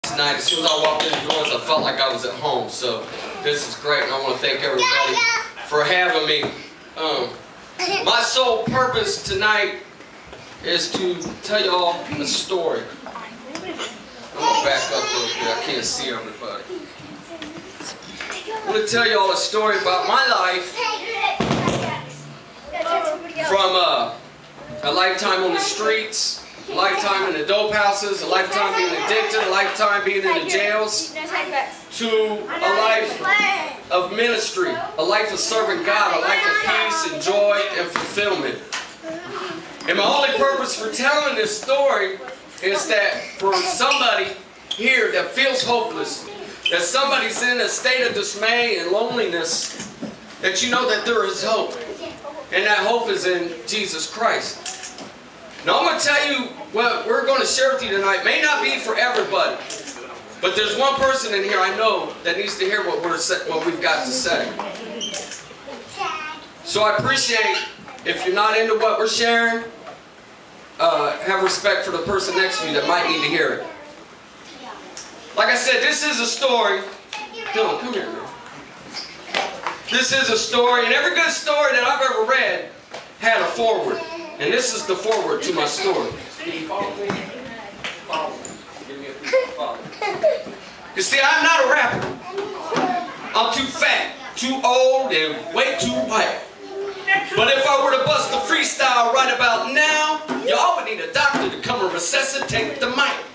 tonight. As soon as I walked in the doors, I felt like I was at home. So this is great, and I want to thank everybody for having me. My sole purpose tonight is to tell y'all a story. I'm going to back up a little bit. I can't see everybody. I'm going to tell y'all a story about my life from a lifetime on the streets, a lifetime in the dope houses, a lifetime being addicted, a lifetime being in the jails, to a life of ministry, a life of serving God, a life of peace and joy and fulfillment. And my only purpose for telling this story is that for somebody here that feels hopeless, that somebody's in a state of dismay and loneliness, that you know that there is hope. And that hope is in Jesus Christ. Now I'm going to tell you what we're going to share with you tonight. May not be for everybody, but there's one person in here I know that needs to hear what we've got to say. So I appreciate, if you're not into what we're sharing, have respect for the person next to you that might need to hear it. Like I said, this is a story. Dylan, come here, man. This is a story, and every good story that I've ever read had a foreword. And this is the foreword to my story. Can you follow me? Follow me. Give me a piece of follow. You see, I'm not a rapper. I'm too fat, too old, and way too white. But if I were to bust a freestyle right about now, y'all would need a doctor to come and resuscitate the mic.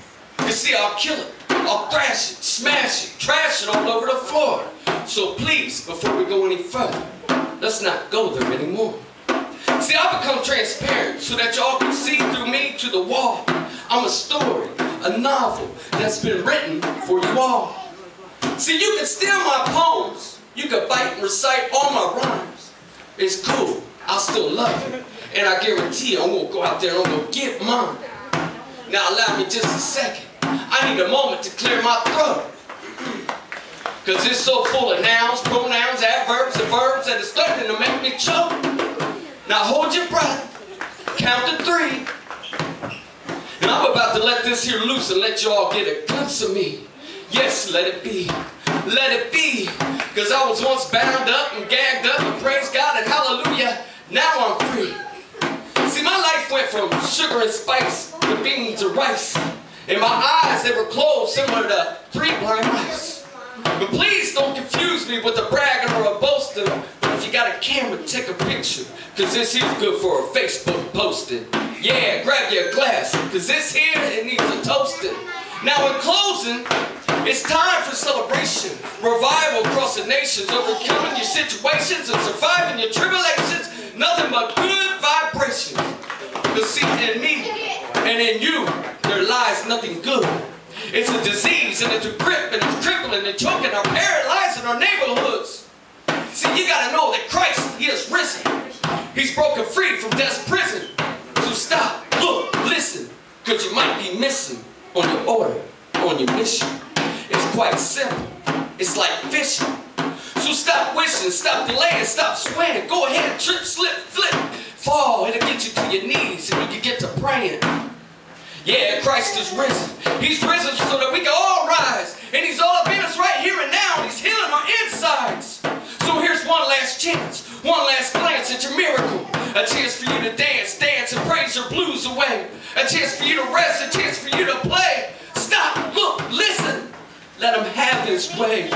You see, I'll kill it. I'll thrash it, smash it, trash it all over the floor. So please, before we go any further, let's not go there anymore. See, I've become transparent so that y'all can see through me to the wall. I'm a story, a novel that's been written for you all. See, you can steal my poems. You can bite and recite all my rhymes. It's cool. I'll still love you. And I guarantee you, I'm going to go out there and I'm going to get mine. Now, allow me just a second. I need a moment to clear my throat. Because it's so full of nouns, pronouns, adverbs, and verbs that it's starting to make me choke. Now hold your breath. Count to 3. And I'm about to let this here loose and let y'all get a glimpse of me. Yes, let it be. Let it be. Because I was once bound up and gagged up, and praise God and hallelujah, now I'm free. See, my life went from sugar and spice to beans and rice. And my eyes, they were closed similar to 3 blind mice. But please don't confuse me with a bragging or a boasting. But if you got a camera, take a picture, because this here's good for a Facebook posting. Yeah, grab your glass, because this here, it needs a toasting. Now in closing, it's time for celebration. Revival across the nations, overcoming your situations and surviving your tribulations. Nothing but good vibrations. Because see, in me and in you, there lies nothing good. It's a disease, and it's a grip, and it's crippling and choking our paralyzing our neighborhoods. See, you gotta know that Christ, He is risen. He's broken free from death's prison. So stop, look, listen, because you might be missing on your order, on your mission. It's quite simple. It's like fishing. So stop wishing, stop delaying, stop swaying. Go ahead, trip, slip, flip, fall. It'll get you to your knees, and you can get to praying. Yeah, Christ is risen. He's risen so that we can all rise. And He's all up in us right here and now. And He's healing our insides. So here's one last chance. One last glance at your miracle. A chance for you to dance, dance and praise your blues away. A chance for you to rest, a chance for you to play. Stop, look, listen. Let Him have His way.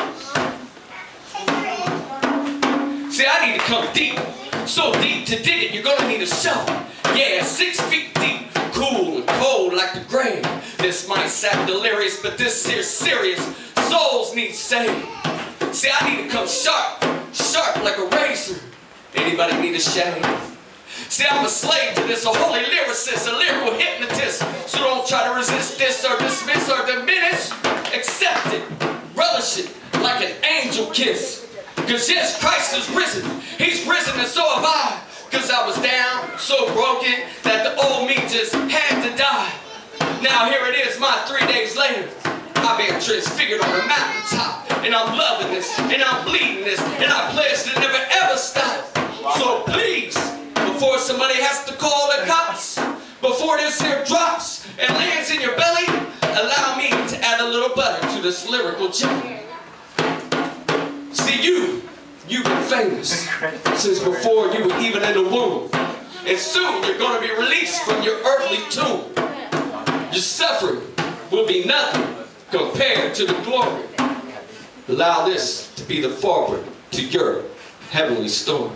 See, I need to come deep. So deep to dig it, you're going to need a shovel. Yeah, 6 feet deep. Cool and cold like the grave. This might sound delirious, but this here's serious. Souls need saved. See, I need to come sharp, sharp like a razor. Anybody need a shave? See, I'm a slave to this, a holy lyricist, a lyrical hypnotist. So don't try to resist this or dismiss or diminish. Accept it, relish it like an angel kiss. Because yes, Christ is risen. He's risen and so have I. Because I was down, so broken, that the old me just had to die. Now here it is, my 3 days later. I've been transfigured on the mountaintop. And I'm loving this, and I'm bleeding this, and I pledge to never ever stop. So please, before somebody has to call the cops, before this here drops and lands in your belly, allow me to add a little little butter to this lyrical gem. See, you've been famous since before you were even in the womb. And soon you're going to be released from your earthly tomb. Your suffering will be nothing compared to the glory. Allow this to be the forward to your heavenly story.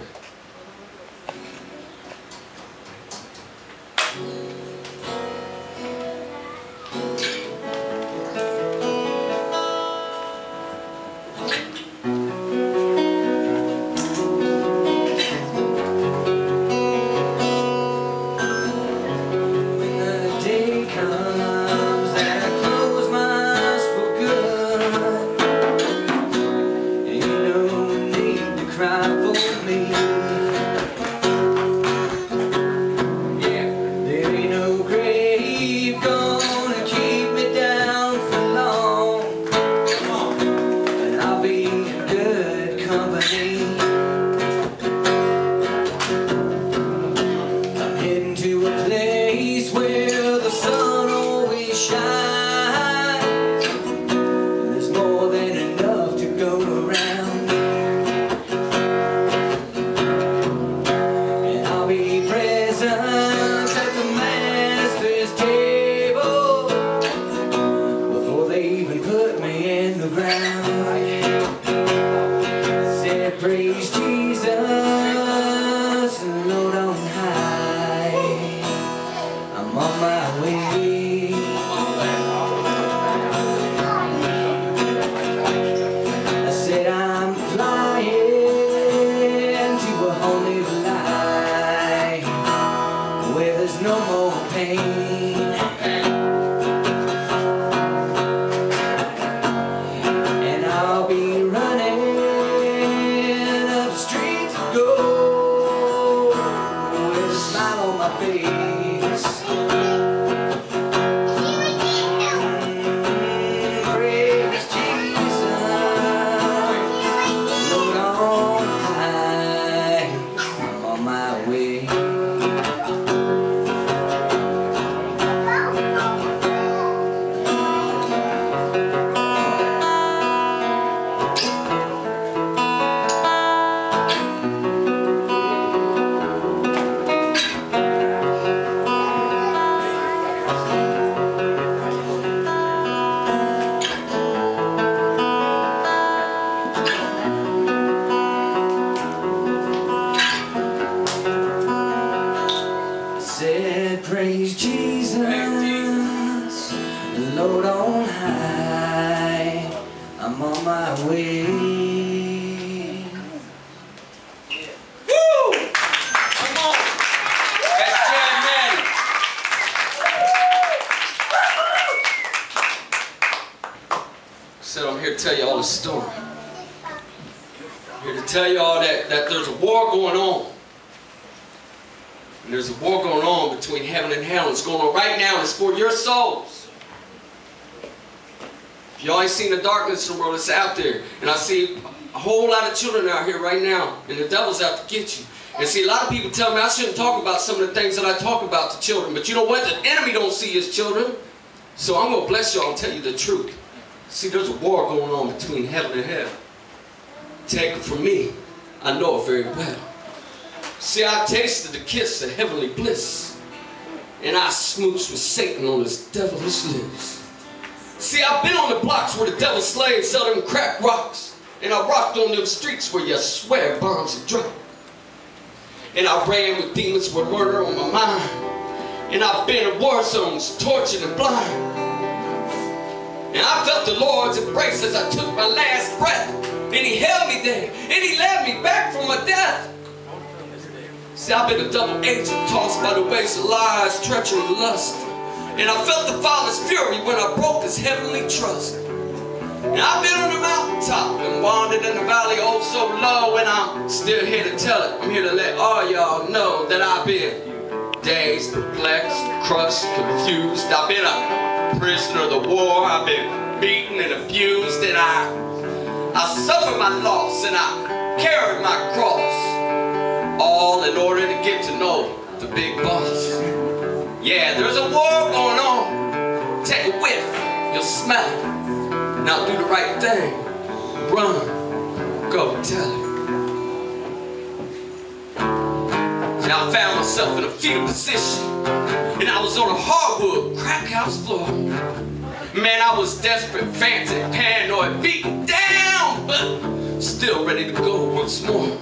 Praise Jesus, Lord on high. I'm on my way. I said I'm flying to a whole new life where there's no more pain. And I'll be running praise Jesus, Lord on high. I'm on my way. Woo! Come on. That's Jan Manning. So I'm here to tell you all the story. I'm here to tell you all that there's a war going on. And there's a war going on between heaven and hell. It's going on right now. It's for your souls. If y'all ain't seen the darkness of the world, it's out there. And I see a whole lot of children out here right now. And the devil's out to get you. And see, a lot of people tell me I shouldn't talk about some of the things that I talk about to children. But you know what? The enemy don't see his children. So I'm going to bless y'all and tell you the truth. See, there's a war going on between heaven and hell. Take it from me. I know it very well. See, I tasted the kiss of heavenly bliss, and I smooched with Satan on his devilish lips. See, I've been on the blocks where the devil's slaves sell them crack rocks, and I rocked on them streets where you swear bombs are dropped. And I ran with demons with murder on my mind, and I've been in war zones, tortured and blind. And I felt the Lord's embrace as I took my last breath, and He held me there, and He led me back from my death. See, I've been a double agent, tossed by the waves of lies, treachery, and lust. And I felt the Father's fury when I broke His heavenly trust. And I've been on the mountaintop and wandered in the valley oh so low, and I'm still here to tell it. I'm here to let all y'all know that I've been dazed, perplexed, crushed, confused. I've been a prisoner of the war. I've been beaten and abused, and I suffered my loss, and I carried my cross. All in order to get to know the big boss. Yeah, there's a war going on. Take a whiff, you'll smell it. Now do the right thing. Run. Go tell it. Now I found myself in a fetal position, and I was on a hardwood crack house floor. Man, I was desperate, fancy, paranoid, beaten down, but still ready to go once more.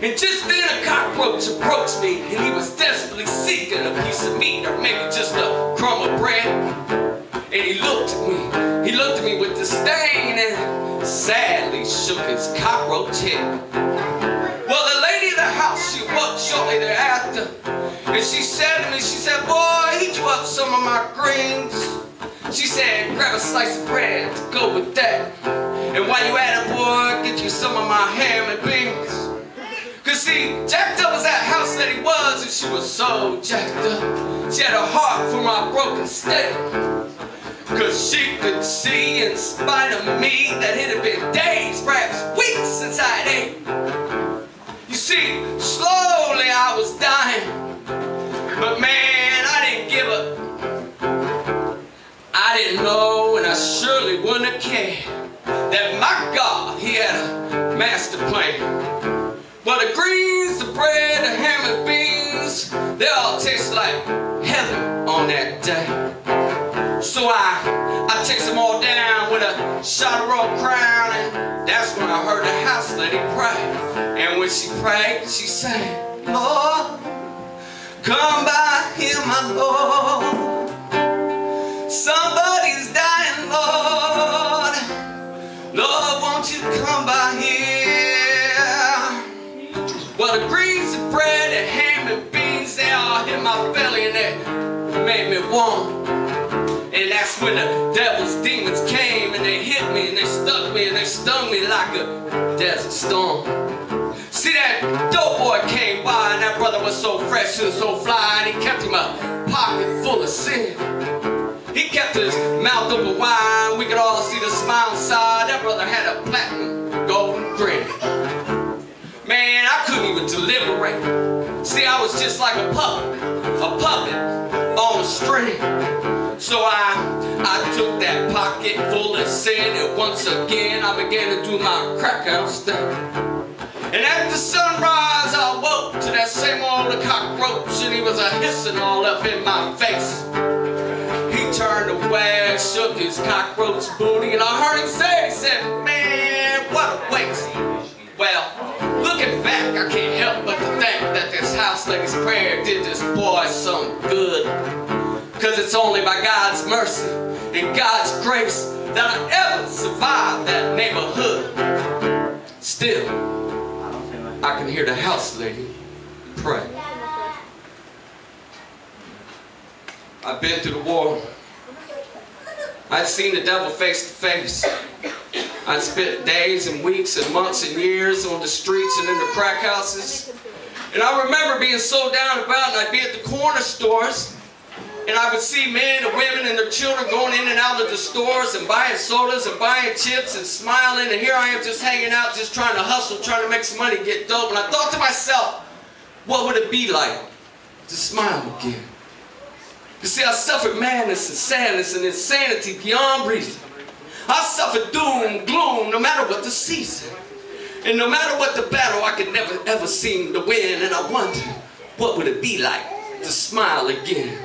And just then a cockroach approached me, and he was desperately seeking a piece of meat or maybe just a crumb of bread. And he looked at me with disdain and sadly shook his cockroach head. Well, the lady of the house, she awoke shortly thereafter, and she said to me, she said, boy, heat you up some of my greens. She said, grab a slice of bread to go with that. And while you at it, boy, get you some of my ham and beans. Cause see, jacked up as that house lady was, and she was so jacked up, she had a heart for my broken state. Cause she could see, in spite of me, that it had been days, perhaps weeks since I had ate. You see, slowly I was dying, but man, I didn't give up. I didn't know, and I surely wouldn't have cared, that my God, he had a master plan. Well, the greens, the bread, the ham and beans, they all taste like heaven on that day. So I takes them all down with a shot of Royal Crown, and that's when I heard the house lady pray. And when she prayed, she sang, Lord, come by here, my Lord. Somebody's dying, Lord. Lord, won't you come by here? Well, the greens and bread and ham and beans, they all hit my belly and they made me warm. And that's when the devil's demons came and they hit me and they stuck me and they stung me like a desert storm. See, that dope boy came by and that brother was so fresh and so fly, and he kept him a pocket full of sin. He kept his mouth open wide, we could all see the smile inside. That brother had a platinum golden grin. Man, I couldn't even deliberate. See, I was just like a puppet on a string. So I took that pocket full of sin, and once again I began to do my crack house thing. And after sunrise I woke to that same old cockroach, and he was a hissing all up in my face. He turned away, shook his cockroach booty, and I heard him say, he said, man, what a waste. Well, looking back, I can't help but to think that this house lady's prayer did this boy some good. Cause it's only by God's mercy and God's grace that I ever survived that neighborhood. Still, I can hear the house lady pray. I've been through the war. I've seen the devil face to face. I spent days and weeks and months and years on the streets and in the crack houses. And I remember being so down and out, and I'd be at the corner stores, and I would see men and women and their children going in and out of the stores and buying sodas and buying chips and smiling, and here I am just hanging out, just trying to hustle, trying to make some money, get dope. And I thought to myself, what would it be like to smile again? You see, I suffered madness and sadness and insanity beyond reason. I suffered doom, gloom, no matter what the season. And no matter what the battle, I could never ever seem to win. And I wondered, what would it be like to smile again?